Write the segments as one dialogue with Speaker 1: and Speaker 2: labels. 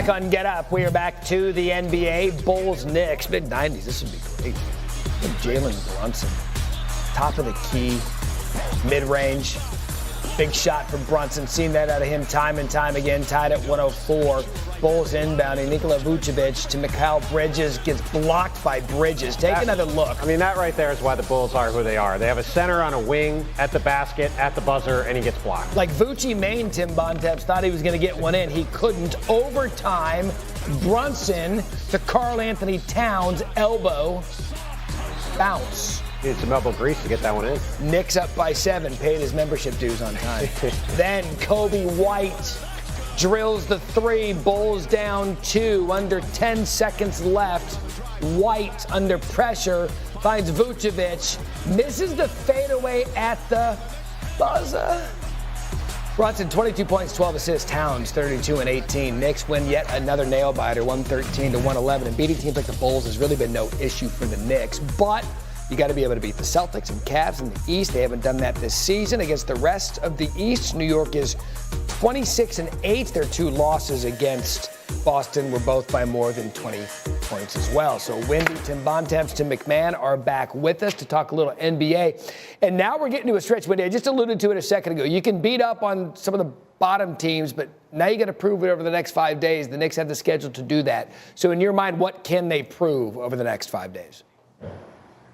Speaker 1: Back on Get Up, we are back to the NBA. Bulls, Knicks, mid-90s. This would be great. Jalen Brunson, top of the key, mid-range. Big shot from Brunson. Seen that out of him time and time again. Tied at 104. Bulls inbounding. Nikola Vucevic to Mikal Bridges. Gets blocked by Bridges. Take another look.
Speaker 2: I mean, that right there is why the Bulls are who they are. They have a center on a wing at the basket, at the buzzer, and he gets blocked.
Speaker 1: Like Vucci Main, Tim Bontemps thought he was going to get one in. He couldn't. Overtime, Brunson to Karl Anthony Towns. Elbow. Bounce.
Speaker 2: Needed some elbow grease to get that one in.
Speaker 1: Knicks up by 7, paid his membership dues on time. Then Kobe White drills the 3, Bulls down 2, under 10 seconds left. White under pressure, finds Vucevic, misses the fadeaway at the buzzer. Brunson, 22 points, 12 assists. Towns, 32 and 18. Knicks win yet another nail-biter, 113 to 111. And beating teams like the Bulls has really been no issue for the Knicks. But you got to be able to beat the Celtics and Cavs in the East. They haven't done that this season against the rest of the East. New York is 26 and 8. Their 2 losses against Boston were both by more than 20 points as well. So Windy, Tim Bontemps, Tim McMahon are back with us to talk a little NBA. And now we're getting to a stretch, Windy. I just alluded to it a second ago. You can beat up on some of the bottom teams, but now you got to prove it over the next 5 days. The Knicks have the schedule to do that. So in your mind, what can they prove over the next 5 days?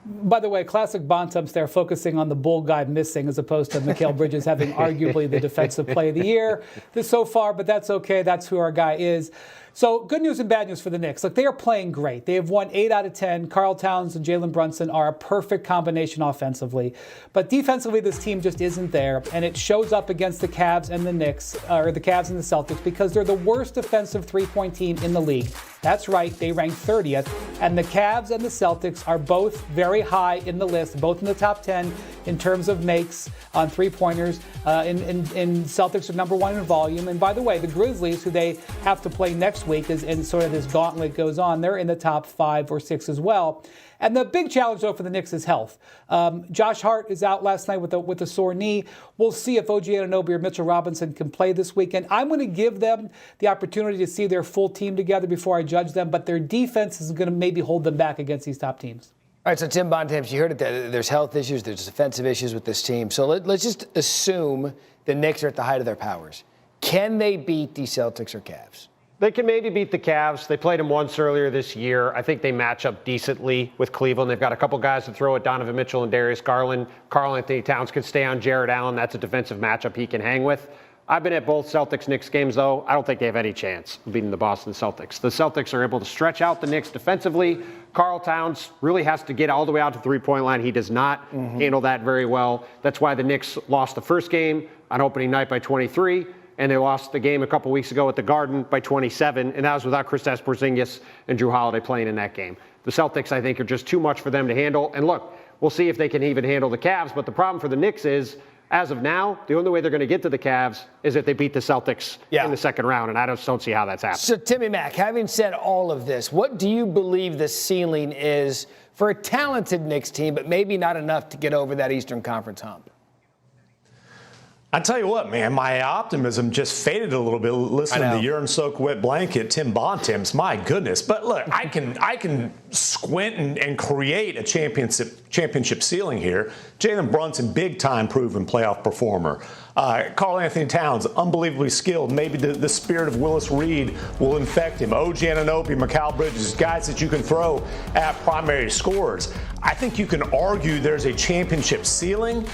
Speaker 3: By the way, classic Bontemps there, focusing on the Bull guy missing as opposed to Mikal Bridges having arguably the defensive play of the year so far, but that's okay. That's who our guy is. So good news and bad news for the Knicks. Look, they are playing great. They have won 8 out of 10. Karl Towns and Jalen Brunson are a perfect combination offensively. But defensively, this team just isn't there. And it shows up against the Cavs and the Knicks, or the Cavs and the Celtics, because they're the worst defensive three-point team in the league. That's right, they rank 30th. And the Cavs and the Celtics are both very high in the list, both in the top 10 in terms of makes on three-pointers. In Celtics are number 1 in volume. And by the way, the Grizzlies, who they have to play next week, and sort of this gauntlet goes on, they're in the top 5 or 6 as well. And the big challenge, though, for the Knicks is health. Josh Hart is out last night with a sore knee. We'll see if OG Anunoby or Mitchell Robinson can play this weekend. I'm going to give them the opportunity to see their full team together before I judge them, but their defense is going to maybe hold them back against these top teams.
Speaker 1: All right, so Tim Bontemps, you heard it there. There's health issues, there's defensive issues with this team. So let's just assume the Knicks are at the height of their powers. Can they beat the Celtics or Cavs?
Speaker 2: They can maybe beat the Cavs. They played them once earlier this year. I think they match up decently with Cleveland. They've got a couple guys to throw at Donovan Mitchell and Darius Garland. Karl Anthony Towns can stay on Jared Allen. That's a defensive matchup he can hang with. I've been at both Celtics-Knicks games, though. I don't think they have any chance of beating the Boston Celtics. The Celtics are able to stretch out the Knicks defensively. Karl Towns really has to get all the way out to the three-point line. He does not handle that very well. That's why the Knicks lost the first game on opening night by 23. And they lost the game a couple weeks ago at the Garden by 27, and that was without Kristaps Porzingis and Jrue Holiday playing in that game. The Celtics, I think, are just too much for them to handle. And look, we'll see if they can even handle the Cavs, but the problem for the Knicks is, as of now, the only way they're going to get to the Cavs is if they beat the Celtics in the second round, and I just don't see how that's happening.
Speaker 1: So, Timmy Mack, having said all of this, what do you believe the ceiling is for a talented Knicks team, but maybe not enough to get over that Eastern Conference hump?
Speaker 4: I tell you what, man, my optimism just faded a little bit listening to the urine-soaked wet blanket, Tim Bontemps. My goodness. But look, I can squint and create a championship ceiling here. Jalen Brunson, big-time proven playoff performer. Karl Anthony Towns, unbelievably skilled. Maybe the spirit of Willis Reed will infect him. OG Anunoby, Mikal Bridges, guys that you can throw at primary scorers. I think you can argue there's a championship ceiling,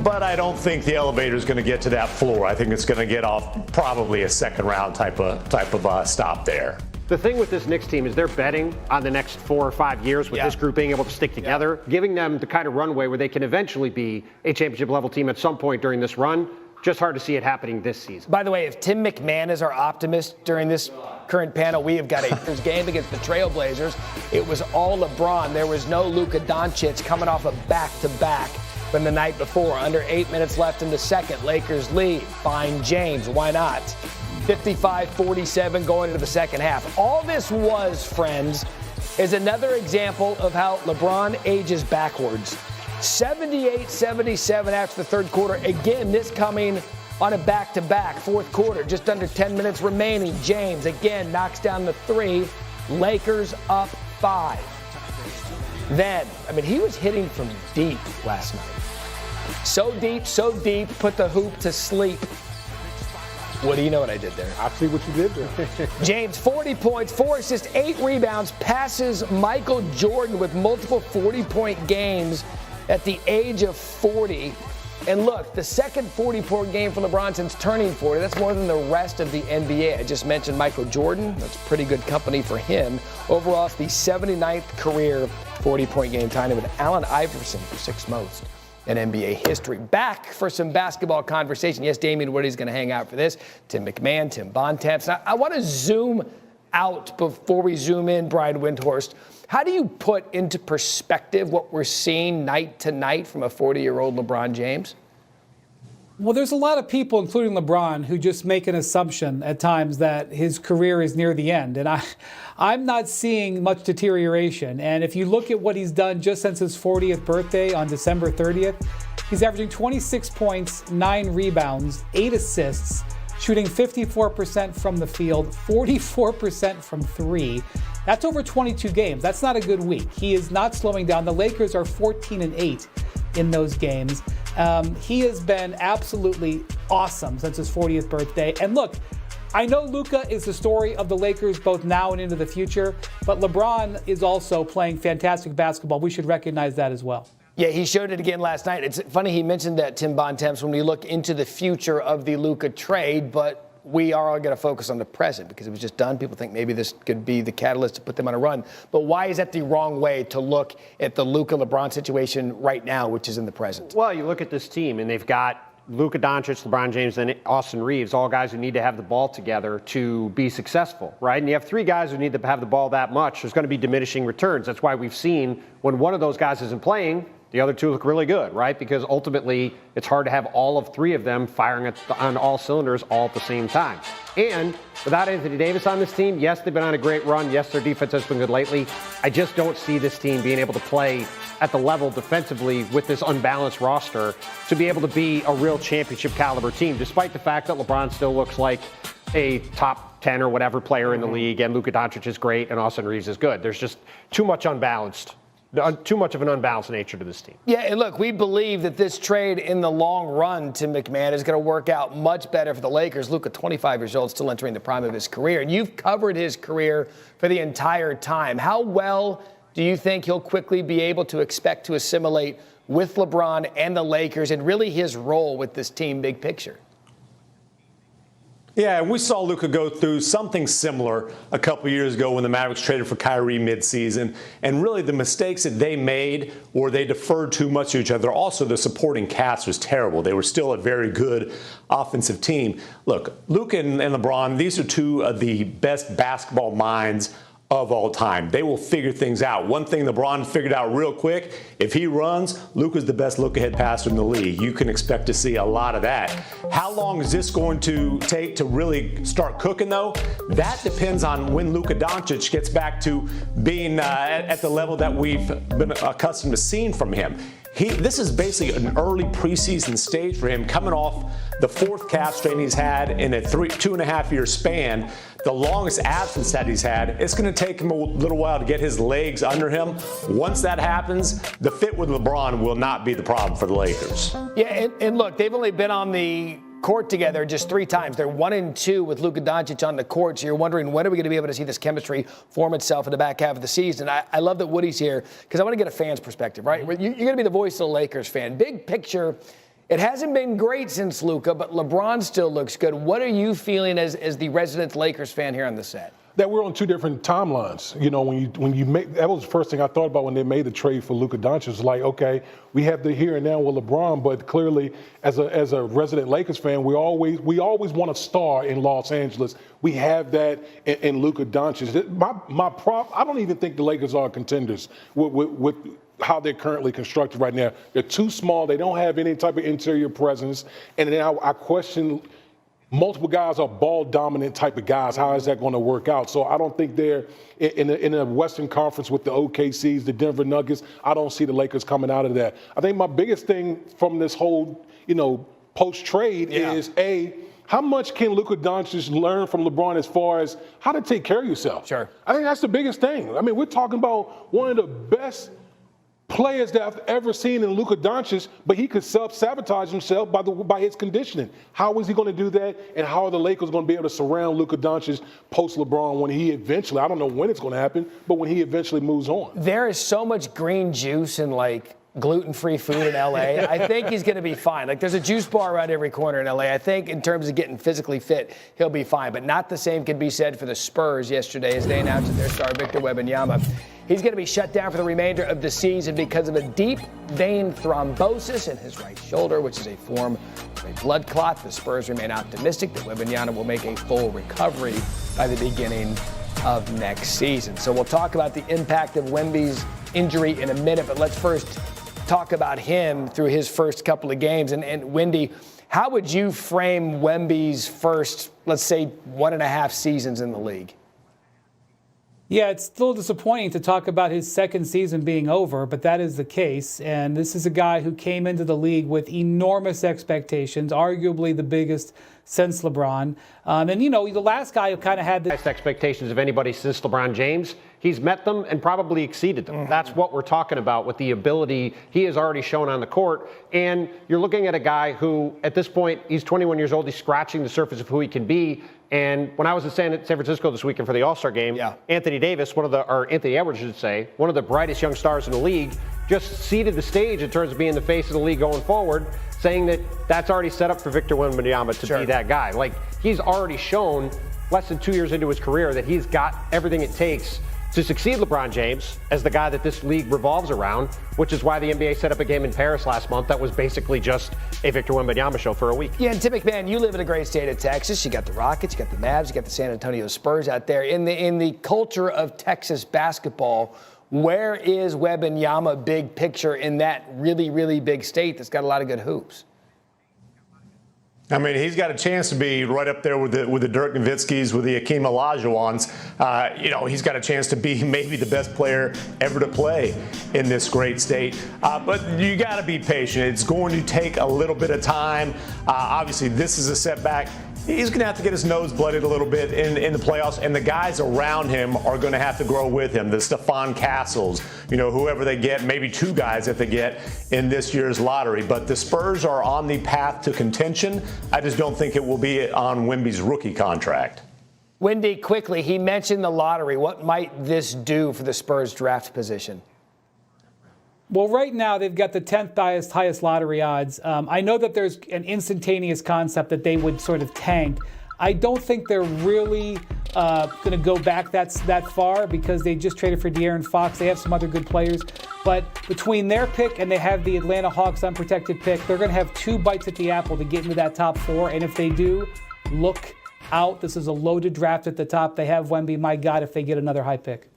Speaker 4: but I don't think the elevator is going to get to that floor. I think it's going to get off probably a second round type of stop there.
Speaker 2: The thing with this Knicks team is they're betting on the next 4 or 5 years with this group being able to stick together, giving them the kind of runway where they can eventually be a championship level team at some point during this run. Just hard to see it happening this season.
Speaker 1: By the way, if Tim McMahon is our optimist during this current panel, we have got a game against the Trailblazers. It was all LeBron. There was no Luka Doncic coming off a back-to-back from the night before. Under 8 minutes left in the second. Lakers lead. Find James. Why not? 55-47 going into the second half. All this was, friends, is another example of how LeBron ages backwards. 78-77 after the third quarter. Again, this coming on a back-to-back. Fourth quarter, just under 10 minutes remaining. James again knocks down the three. Lakers up 5. Then, he was hitting from deep last night. So deep, put the hoop to sleep. What do you know what I did there?
Speaker 5: I see what you did there.
Speaker 1: James, 40 points, 4 assists, 8 rebounds, passes Michael Jordan with multiple 40-point games at the age of 40. And look, the second 40-point game for LeBron since turning 40. That's more than the rest of the NBA. I just mentioned Michael Jordan. That's pretty good company for him. Overall, it's the 79th career 40-point game, tying with Allen Iverson for 6th most in NBA history. Back for some basketball conversation. Yes, Damian Woody's going to hang out for this. Tim McMahon, Tim Bontemps. Now, I want to zoom out before we zoom in, Brian Windhorst. How do you put into perspective what we're seeing night to night from a 40-year-old LeBron James?
Speaker 3: Well, there's a lot of people, including LeBron, who just make an assumption at times that his career is near the end. And I'm not seeing much deterioration. And if you look at what he's done just since his 40th birthday on December 30th, he's averaging 26 points, 9 rebounds, 8 assists, shooting 54% from the field, 44% from 3. That's over 22 games. That's not a good week. He is not slowing down. The Lakers are 14-8 in those games. He has been absolutely awesome since his 40th birthday. And look, I know Luka is the story of the Lakers both now and into the future, but LeBron is also playing fantastic basketball. We should recognize that as well.
Speaker 1: Yeah, he showed it again last night. It's funny he mentioned that, Tim Bontemps, when we look into the future of the Luka trade, but we are all going to focus on the present because it was just done. People think maybe this could be the catalyst to put them on a run. But why is that the wrong way to look at the Luka-LeBron situation right now, which is in the present?
Speaker 2: Well, you look at this team, and they've got Luka Doncic, LeBron James, and Austin Reeves, all guys who need to have the ball together to be successful, right? And you have 3 guys who need to have the ball that much. There's going to be diminishing returns. That's why we've seen when one of those guys isn't playing, the other 2 look really good, right? Because ultimately, it's hard to have all of 3 of them firing on all cylinders all at the same time. And without Anthony Davis on this team, yes, they've been on a great run. Yes, their defense has been good lately. I just don't see this team being able to play at the level defensively with this unbalanced roster to be able to be a real championship caliber team, despite the fact that LeBron still looks like a top 10 or whatever player in the league, and Luka Doncic is great, and Austin Reeves is good. There's just too much of an unbalanced nature to this team.
Speaker 1: Yeah, and look, we believe that this trade in the long run, Tim McMahon, is going to work out much better for the Lakers. Luka, 25 years old, still entering the prime of his career. And you've covered his career for the entire time. How well do you think he'll quickly be able to expect to assimilate with LeBron and the Lakers and really his role with this team, big picture?
Speaker 4: Yeah, we saw Luka go through something similar a couple years ago when the Mavericks traded for Kyrie midseason. And really the mistakes that they made, or they deferred too much to each other. Also, the supporting cast was terrible. They were still a very good offensive team. Look, Luka and LeBron, these are 2 of the best basketball minds of all time. They will figure things out. One thing LeBron figured out real quick, if he runs, Luka's the best look-ahead passer in the league. You can expect to see a lot of that. How long is this going to take to really start cooking, though? That depends on when Luka Doncic gets back to being at the level that we've been accustomed to seeing from him. This is basically an early preseason stage for him, coming off the 4th calf strain he's had in a 2.5-year span, the longest absence that he's had. It's going to take him a little while to get his legs under him. Once that happens, the fit with LeBron will not be the problem for the Lakers.
Speaker 1: Yeah, and look, they've only been on the court together just 3 times. They're 1-2 with Luka Doncic on the court. So you're wondering, when are we going to be able to see this chemistry form itself in the back half of the season? I love that Woody's here because I want to get a fan's perspective, right? You're going to be the voice of the Lakers fan. Big picture, it hasn't been great since Luka, but LeBron still looks good. What are you feeling as the resident Lakers fan here on the set?
Speaker 5: That we're on 2 different timelines. You know, when you make, that was the first thing I thought about when they made the trade for Luka Doncic. It's like, okay, we have the here and now with LeBron, but clearly as a resident Lakers fan, we always want a star in Los Angeles. We have that in Luka Doncic. I don't even think the Lakers are contenders with how they're currently constructed right now. They're too small. They don't have any type of interior presence. And then I question, multiple guys are ball-dominant type of guys. How is that going to work out? So I don't think they're in a Western Conference with the OKCs, the Denver Nuggets. I don't see the Lakers coming out of that. I think my biggest thing from this whole, post-trade is, how much can Luka Doncic learn from LeBron as far as how to take care of yourself?
Speaker 1: Sure.
Speaker 5: I think that's the biggest thing. I mean, we're talking about one of the best players that I've ever seen in Luka Doncic, but he could self-sabotage himself by his conditioning. How is he going to do that, and how are the Lakers going to be able to surround Luka Doncic post-LeBron when he eventually, I don't know when it's going to happen, but when he eventually moves on?
Speaker 1: There is so much green juice and, like, gluten-free food in L.A. I think he's going to be fine. Like, there's a juice bar around every corner in L.A. I think in terms of getting physically fit, he'll be fine. But not the same can be said for the Spurs yesterday as they announced that their star Victor Wembanyama, he's going to be shut down for the remainder of the season because of a deep vein thrombosis in his right shoulder, which is a form of a blood clot. The Spurs remain optimistic that Wembanyama will make a full recovery by the beginning of next season. So we'll talk about the impact of Wemby's injury in a minute, but let's first talk about him through his first couple of games. And Wendy, how would you frame Wemby's first, let's say, 1.5 seasons in the league?
Speaker 3: Yeah, it's still disappointing to talk about his second season being over, but that is the case. And this is a guy who came into the league with enormous expectations, arguably the biggest since LeBron. And, you know, the last guy who kind of had the
Speaker 2: highest expectations of anybody since LeBron James. He's met them and probably exceeded them. That's what we're talking about with the ability he has already shown on the court. And you're looking at a guy who, at this point, he's 21 years old. He's scratching the surface of who he can be. And when I was in San Francisco this weekend for the All-Star game, Anthony Davis, Anthony Edwards, I should say, one of the brightest young stars in the league, just ceded the stage in terms of being the face of the league going forward, saying that that's already set up for Victor Wembanyama to be that guy. Like, he's already shown less than 2 years into his career that he's got everything it takes to succeed LeBron James as the guy that this league revolves around, which is why the NBA set up a game in Paris last month that was basically just a Victor Wembanyama show for a week.
Speaker 1: Yeah, and Tim McMahon, you live in a great state of Texas. You got the Rockets, you got the Mavs, you got the San Antonio Spurs out there. In the culture of Texas basketball, where is Wembanyama big picture in that really, really big state that's got a lot of good hoops?
Speaker 4: I mean, he's got a chance to be right up there with the Dirk Nowitzkis, with the Hakeem Olajuwons. He's got a chance to be maybe the best player ever to play in this great state. But you got to be patient. It's going to take a little bit of time. Obviously, this is a setback. He's going to have to get his nose blooded a little bit in the playoffs, and the guys around him are going to have to grow with him. The Stephon Castles, whoever they get, maybe 2 guys that they get in this year's lottery. But the Spurs are on the path to contention. I just don't think it will be on Wemby's rookie contract.
Speaker 1: Wendy, quickly, he mentioned the lottery. What might this do for the Spurs draft position?
Speaker 3: Well, right now they've got the 10th highest lottery odds. I know that there's an instantaneous concept that they would sort of tank. I don't think they're really going to go back that far because they just traded for De'Aaron Fox. They have some other good players. But between their pick and they have the Atlanta Hawks unprotected pick, they're going to have 2 bites at the apple to get into that top 4. And if they do, look out. This is a loaded draft at the top. They have Wemby. My God, if they get another high pick.